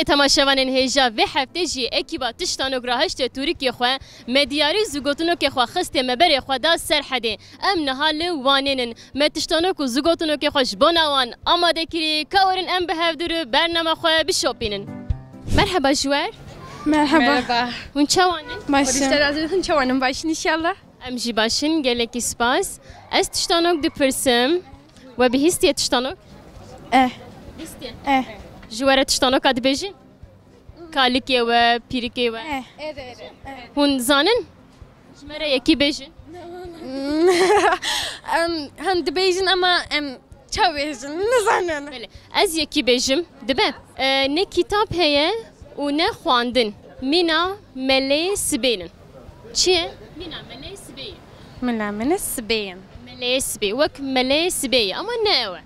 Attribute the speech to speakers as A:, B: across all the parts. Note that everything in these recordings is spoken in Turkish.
A: تماشاوانên hêja vê heftê jî ekîba tiştanok ra heştê Tûrikê xwe medyarî zûgotinokê xwe xistê me berê xwe da ser hedê. Em niha li wanênin me tiştanok û zûgotinokê xwe ji bo wan amade kirî kawerin em bi hevdûr bername xwe bişopînin. Merhaba Jwer.
B: Merhaba.
A: Hûn çawanin?
B: Başım. Hûn çawanin başın inşallah.
A: Em jî başin gelekî spas. Ez tiştanok dipirsim. We bihîstiye tiştanok? Bihîstiye. Jwer tiştanoka dibêjin? Kalikê we, pîrikê we. Hûn zanin? Ji me re yekî bêjin.
B: Hem dibêjin ama çavêjin. Nizanin.
A: Ez yekî bêjim. Dibe. Ne kitap heye û ne xwandin. Mîna melê sibênin. Çi ye? Mîna melê sibêyê.
B: Mila min sibeyim.
A: Melê sibê. Wek melê sibêyê ama ne ew e?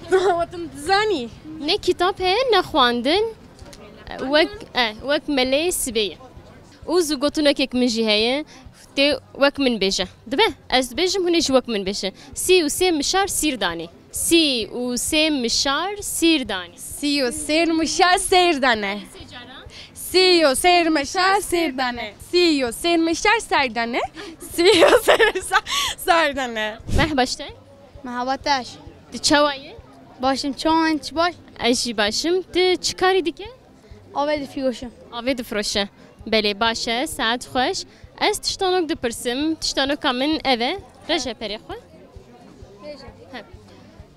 B: Watan dizanî.
A: Ne kitap heye ne xwandin. Wek melê sibêyê. û zûgotinokek min jî heye tê wek min bêje. Dibe? Ez dibêjim hûn ê jî wek min bêje. Sî û sê mişar sîr danî. Sî û sê mişar sîr danî.
B: Siyo ser mişar serdane. Siyo ser mişar serdane. Siyo ser mişar serdane. Siyo ser serdane.
A: Merhaba işte.
C: Merhaba taş.
A: Di çawayê?
C: Başım çawan çi baş?
A: Ez jî başim. Ti çi karî dike?
C: Avê difîroşim.
A: Avê difroşe. Belê baş e, saet xweş. Ez tiştanok dipirsim. Tiştanoka min ev e. Reje perê xwe? He.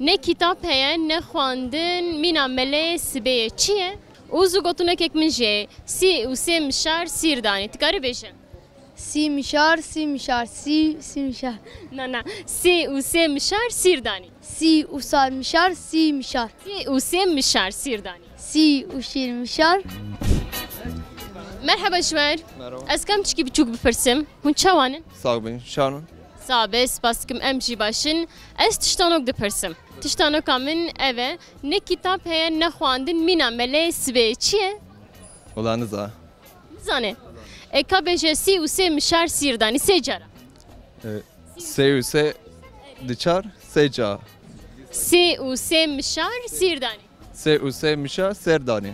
A: Ne kitap heye ne xwandin mîna melê sibêyê. Çi ye? û zûgotinokek min jî sî û sê mişar sîr danî. Ti karî bêje?
C: Si mişar, si mişar, si mişar.
A: Na. Sî û sê mişar sîr danî.
C: Si usal mişar, si mişar.
A: Sî û sê mişar sîr danî.
C: Si uşir mişar.
A: Merhaba Jwer.
D: Merhaba.
A: Ez kam tişkî biçûk bipirsim. Hûn çawanin?
D: Sağ bin, şanın.
A: Sabe, spas kim em jî başin. Ez tiştanok dipirsim. Tiştanoka min ev e. Ne kitap heye ne xwandin mîna melê sibê. Çi ye?
D: Ulanız ha.
A: Zane. Ka bêje sî û sê mişar sîr danî. Sê cara.
D: Se diçar, seca.
A: Sî û sê mişar sîr danî.
D: Se mişa, serdani.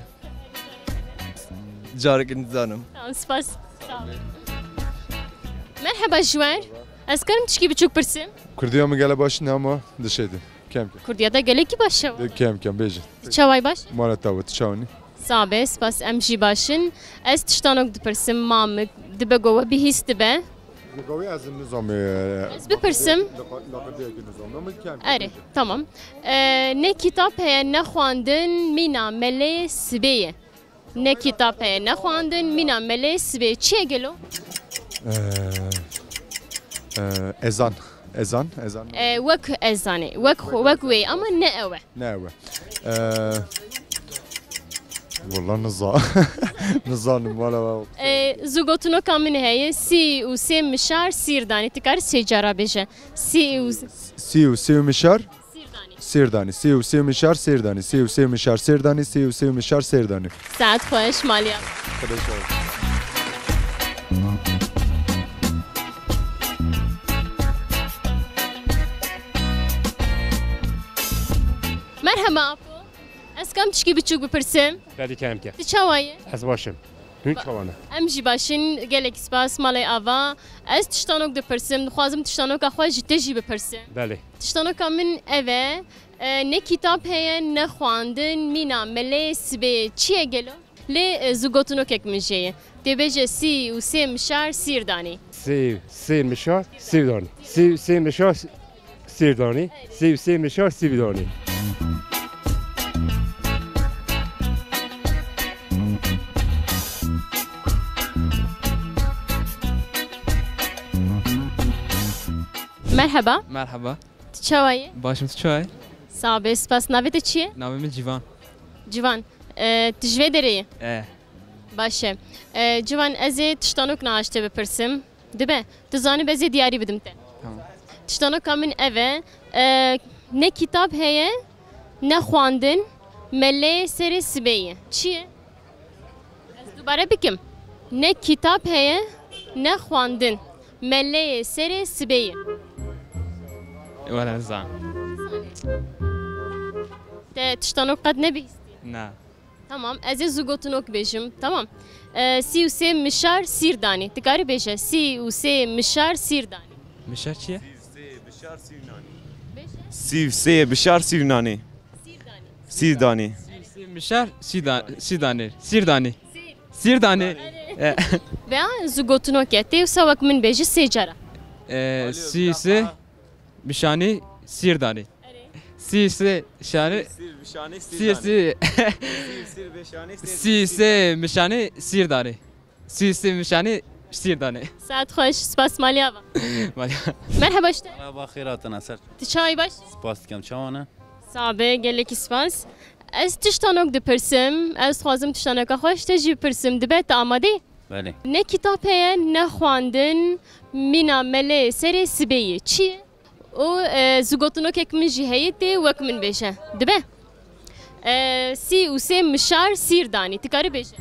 D: Carekin zanım.
A: Tamam, spas. Sağ ol. Merhaba Jwer. Ez karim tişkî biçûk pirsim.
E: Kurdiya mı gele başın ama dışıydı. Kem
A: Kurdiyada gelekî baş e.
E: kem bejin.
A: Çaway baş?
E: Mala tavat çavni.
A: Sabe, spas em jî başin. Ez tiştanok dipirsim mamik dibe gova bihîst dibe.
E: Gavi azim nizam.
A: Ez bipirsim. Erê, tamam. Ne kitap heye ne xwandin mîna melê sibêyê. Ne kitap heye ne xwandin mîna melê sibê. Çi ye gelo?
E: Ezan.
A: Wek ezanê. Wek wê ama ne ew e?
E: Ne ev? Vallahi nizanım valla.
A: Zûgotinoka min heye sî û sê mişar sîr danî. Ti karî sê cara bêje.
E: Siu mişar.
A: Sîr danî.
E: Serdani. Siu mişar serdani. Siu mişar serdani. Siu mişar serdani.
A: Saat xweş maliya. Merhaba Apo. Ez kam tişkî biçûk bipirsim.
F: Belli kemke.
A: Ti çawayê?
F: Ez başım. Hün çavanı.
A: Em jî başin gelek spas malê ava. Ez tiştanok dipirsim. Dixwazim tiştanoka xwe ji te jî bipirsim.
F: Belli.
A: Tiştanoka min ev e. Ne kitap heye ne xwandin mîna melê sibê. Çi ye gelo? Lê zûgotinokek min jê ye. Tê bêje sî û sê mişar sîr danî.
F: Sê mişar sivdani. Sê mişar sirdani. Sê mişar sivdani.
A: Merhaba.
G: Merhaba.
A: Ti çawayê?
G: Başım çay.
A: Sabe, spas navê te çi ye?
G: Navim Civan.
A: Civan. Ti ji vê derê ye? Baş e. Civan ez ê tiştanok naaş te bipirsim. Dibe? Tu zanî ez ê diyarî bidim te.
G: Tamam.
A: Tiştanoka min ev e. Ne kitap heye ne xwandin melê serê sibêyê. Çi ye? Ez dubare bikim. Ne kitap heye ne xwandin melê serê sibêyê.
G: Wala zan.
A: Te tiştanok qed nebîstî.
G: Na.
A: Tamam. Ez ê zûgotinok bêjim. Tamam. Sî û sê mişar sîrdanî. Tu karî bêje sî û sê mişar sîrdanî.
G: Mişar çiye?
H: Sivseye bişar sivnani. Sirdani.
G: Mişar Sirdani. Sirdani. Sirdani.
A: Veya zûgotinok e. Tê wisa wek min bêje sê cara.
G: Sise Mişani Sirdani. Sise şani Sise Sise Mişani Sirdani. Sise Mişani Sirdani.
A: Saat hoş. Spas maliyava. Merhaba işte.
I: Merhaba, xeyratın əsər.
A: Tu çay baş.
I: Spas dikəm, çavanə.
A: Sabe gelek spas. Ez tiştanok dipirsim. Ez xwazim tiştaneka xweş te jî pirsim. Dibe te amade?
I: Bəli.
A: Ne kitap heye ne xwandin mina melê serê sibeyê. Çi ye? O zûgotinokek min jî heye tê wek min bêje. Dibe? Sî û sê mişar sîrdanî. Tu karî bêje?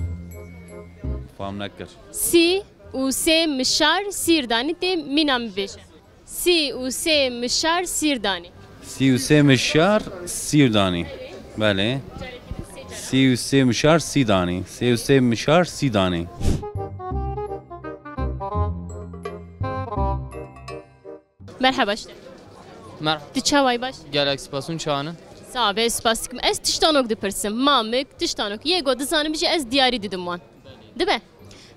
I: Fam nəkir.
A: Sî û sê mişar sîrdanî tê mina min bêje. Sî û sê mişar sîrdanî.
I: Siyuse mişar sirdani. Bəli. Siyuse mişar sidani. Siyuse mişar sidani.
A: Merhaba işte.
G: Merhaba.
A: Tu çavay baş.
G: Gelek spasun çağının.
A: Sabe spas dikim. Ez tiştanok dipirsim. Mamik tiştanok. Yego dizanim bije ez diyarî didim wan. Dibe?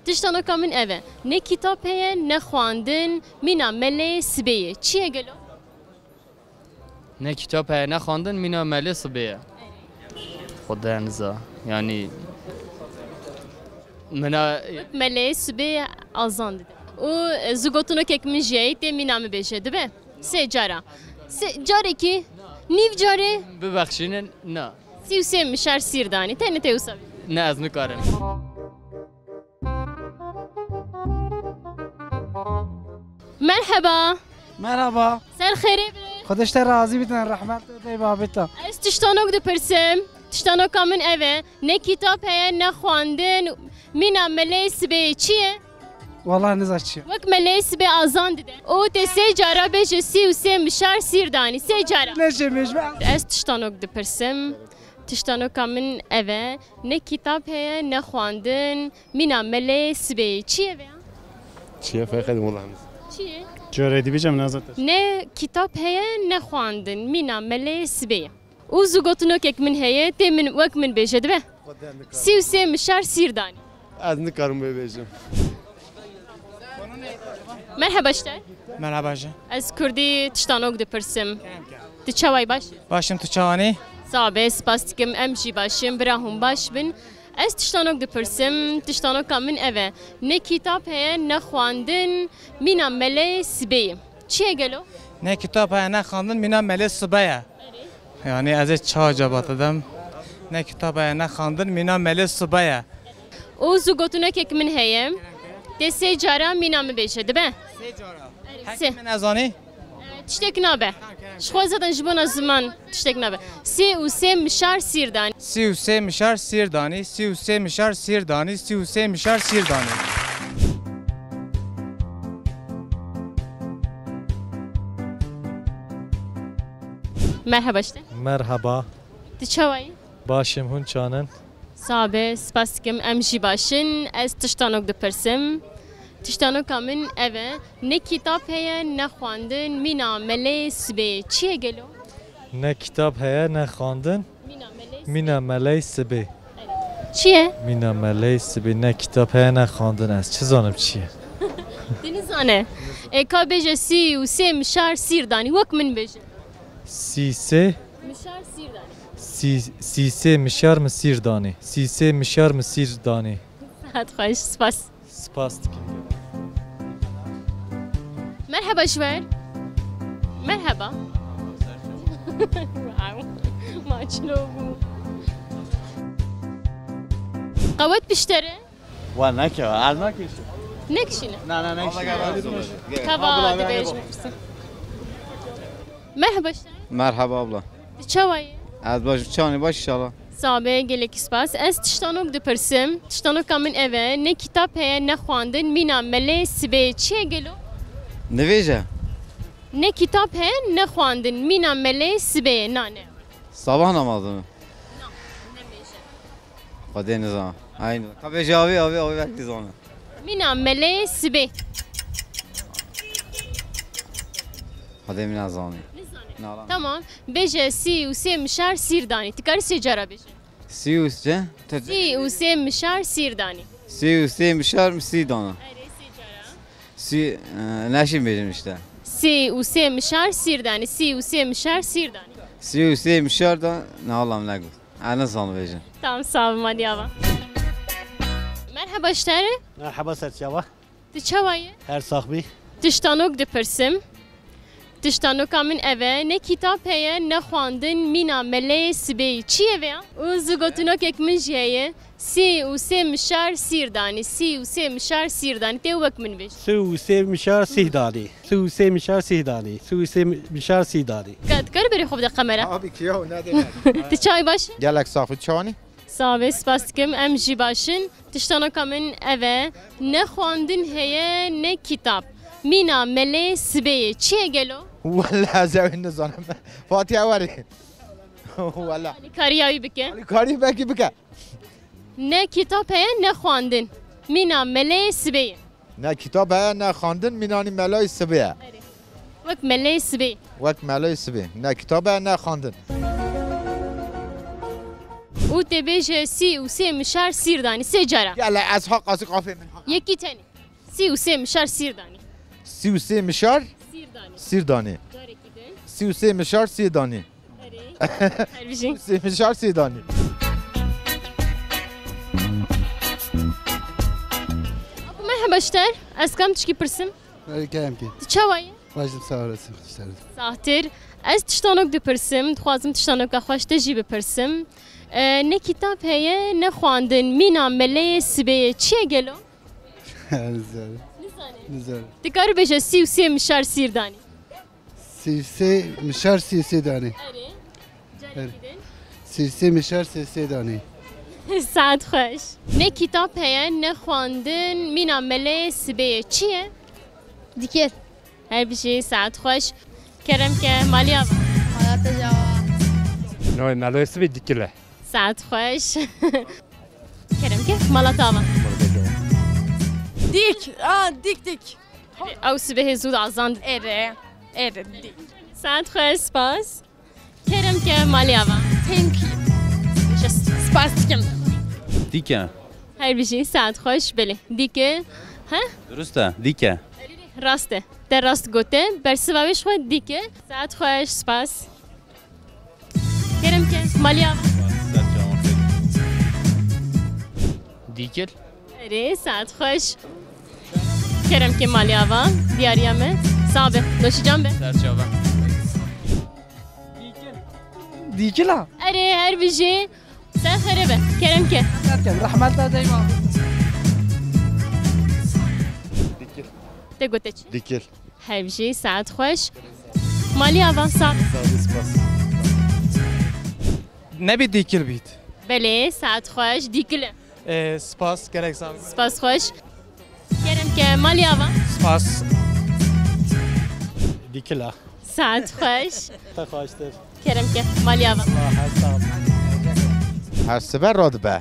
A: Tiştanoka min eve. Ne kitap heye ne xwandin mina melê sibeyê. Çi ye gelo?
G: Ne kitap he ne xwandin mina mele sıbeye. Xudanıza. Yani Mina
A: Melê sibeyê azan didim. O zûgotinokek min jî heye tê mina min bêje. Dibe? Sê cara. Carekî nîv carê
G: bibexşinin ne.
A: sî û sê mişar sîrdanî. Tenê tê wisa bî.
G: Ne ez nikarim.
A: Merhaba.
J: Merhaba.
A: Ser xêrê bire.
J: خودش راضی بیتن رحمت دی بابتا.
A: Ez tiştanok dipirsim. Tiştanoka min eve. Ne kitap heye ne xwandin mina melê sibeyê. Çi ye?
J: والله نزاچی.
A: Wek melê sibê azan dide. O te sê cara bêje sî û sê mişar sîrdanî. Sê cara.
J: نشمیش.
A: Ez tiştanok dipirsim. Tiştanoka min eve. Ne kitap heye ne xwandin mina melê sibeyê. Çi ye veya?
F: چیه فقط مولم.
A: Çi ye?
F: جوری بیجم نزد.
A: Ne kitap heye ne xwandin mina melê sibeyê. O zûgotinokek min heye tê min wek min bêje dibe? Sî û sê mişar sîrdanî.
F: از نکارم بیجم.
A: Merhaba işte.
J: مرحبا جان.
A: Ez Kurdî tiştanok dipirsim. Tu çaway baş?
J: باشم تو چوانی.
A: Sabe spas dikim em jî başim bira hûn baş bin. Ez tiştanok dipirsim. Tiştanoka min eve. Ne kitap heye ne xwandin mina melê sibeyê. Çi ye gelo?
J: نه کتاب های نه خواندن مینا ملی صبحه. یعنی از چه جواب دادم. نه کتاب های نه خواندن مینا ملی صبحه.
A: O zûgotinokek min heye. Te sê cara mina min bêje dibe?
J: حکی من ازانی.
A: Tiştek nabe. Şixwe zaten ji bona ziman tiştek nabe. Sê û sê mişar sîrdanî.
J: سی و سه میشار سیردانی. سی و سه میشار سیردانی. سی و سه میشار سیردانی.
A: Merhaba işte.
K: Merhaba,
A: Tu çawayî?
K: başım hun çanın.
A: Sabe spas dikim em jî başin. Ez tiştanok dipirsim. Tiştanoka min eve. Ne kitap heye ne xwandin mina melê sibeyê. Çi ye gelo?
K: Ne kitap heye ne xwandin.
A: Mina melê
K: Mina meley sibi.
A: çi ye?
K: Mina meley sibi ne kitap heye ne xwandin ez. Çi zanım çiye?
A: Dinizane. Ka bêje sî û sê mişar sîrdanî. Wek min bêje.
K: Sise,
A: Mişar sîrdanî.
K: sise mişar mı sirdani? Sise mişar mı sirdani?
A: Hat xweş spas.
K: Spas dikim.
A: Merhaba şver. Merhaba. Maçlobu. Qavet piştere.
I: و نکه از نکشه.
A: Ne kişine?
I: نه نه نکشه.
A: Kava dibêjim. Merhaba işte.
I: مرحبا abla.
A: Çavayî.
I: از باش چانی باش inşallah.
A: Sabe gelek spas. Ez tiştanok dipirsim. Tiştanoka min eve. Ne kitap heye ne xwandin mina melê sibeyê. Çi ye gelo?
I: نویجه.
A: Ne kitap heye ne xwandin mina melê sibeyê. Nane.
I: Sabah namazı mı? خدا نظام aynı tabii abi belki zona
A: Mina mele sibe.
I: خدا نظامی
A: Tamam. Beje si u se mişar sirdani. Tikar se cara beje.
I: سیوس چه؟
A: Si u se mişar sirdani.
I: سی میشار سی دانه سی نشیم بیریم işte
A: Si u se mişar sirdani. Si u se mişar sirdani.
I: سی میشار da ne olam ne gül ana sanı بیریم
A: Tamam sağ olun hadi yava. Merhaba işleri.
F: Merhaba Serçava.
A: Dıçavayı.
F: Her sahibi.
A: Tiştanok dipirsim. Tiştanok min eve ne kitap heye ne xwandin mina mele sibeyi çi eve ya? O zigotunok ek min jiye si u se mişar sirdani si u se mişar sirdani te vek min beş.
F: سی میشار سی دانی سی میشار سی دانی سی میشار سی دانی
A: Kad kar beri xov de kamera.
E: Abi kiyav ne demek?
A: Tıçay baş.
E: Gelek safı çani.
A: Sağ ve spaskim em jî başin tiştanok min eve ne xwandin heye ne kitap. Mina mele sibeyi çi gelo?
E: Valla zevin nizanım. Fatiha veri. Valla.
A: Kariyavi bike.
E: Kari belki bika.
A: Ne kitap heye ne xwandin. Mina mele sibeyi.
E: Ne kitap he ne xandın minani melay sıbıya.
A: Vek mele sibeyi.
E: Vak melay sıbı. Ne kitap he ne xandın.
A: او te beje si u se mişar sirdani se cara.
E: Gel az hak azık aferin.
A: Yeki tane. Si u se mişar sirdani.
E: Sivse mişar
A: Sirdani.
E: sirdani.
A: Careki de.
E: Sivse mişar sirdani.
A: Her bir şey.
E: Sivse mişar sirdani.
A: Merhaba işler. Ez kam tişki pırsim.
F: Gelem ki.
A: Çavayı.
F: Vajim sağ olasın.
A: Sahtir. Ez tiştanok dipirsim. Dixwazim tiştanok xweş te jî bipirsim. Ne kitap heye ne xwandin mîna meleyê sibeyê çi ye gelo?
F: Güzel.
A: Dikar beje si û sê mişar sîrdanî.
F: سی میشار سی دانی سی میشار سی دانی
A: Saat xweş. Ne kitap heye ne xwandin mîna meleyê sibeyê çi ye?
C: Dikir.
A: Her bir şey saat xweş. Kerem ke maliya va.
C: Hayata cevap.
F: نه ملایس به دیکله
A: Saat xweş. Kerem ke malata va.
B: Dik. Dik.
A: Ew sibehê zû azand.
B: Ere. Dik.
A: Saat xweş spas. Kerem ke maliya va.
B: Thank you. Spastikim.
I: دیکه
A: Her bir şey saat xweş bele. Dike. Ha?
I: درسته دیکه
A: Rast e. Te rast gote. Bersiva wê xwe dike. Saat xweş spas. Kerem ke maliya va.
G: دیکل
A: Erê saat xweş. Kerem ke maliya va. Diyariya me. Sağ be. Noşican be.
G: سرچاوه
J: دیکلا
A: Erê her bir şey. Sen xere be. Kerem ke.
J: رحمت دایما
A: Te gote çi.
E: Dikil.
A: Her bir şey saat xweş. Maliya va sağ.
J: نه بی دیکل بیت
A: Belê saat xweş dikile.
J: سپاس گرک سام
A: Spas xweş. Kerem ke maliya va.
J: سپاس
F: دیکله
A: Saat xweş.
F: تخواشتر
A: Kerem ke maliya va.
E: Her sefer radı be.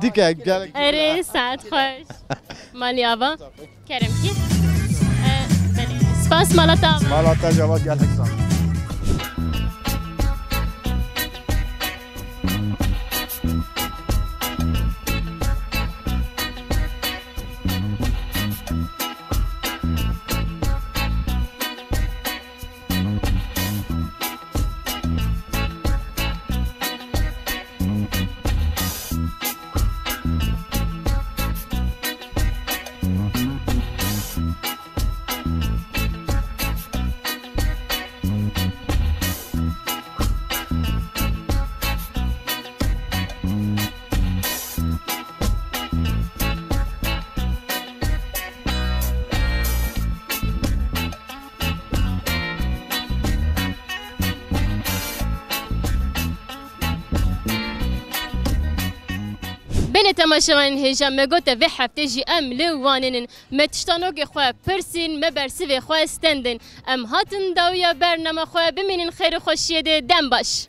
E: Dike gel.
A: Erê saat xweş. Maliya va. Kerem ke. Belê. Spas malata va.
E: Malata cevap gelek sana.
A: Beni temaşavan hejam me gote ve hafte jî em li waninin me tiştanokê xwe pirsin me bersivê xwe stendin em hatin dawiya bername xwe bimînin xêrê xweşiyê de dem baş.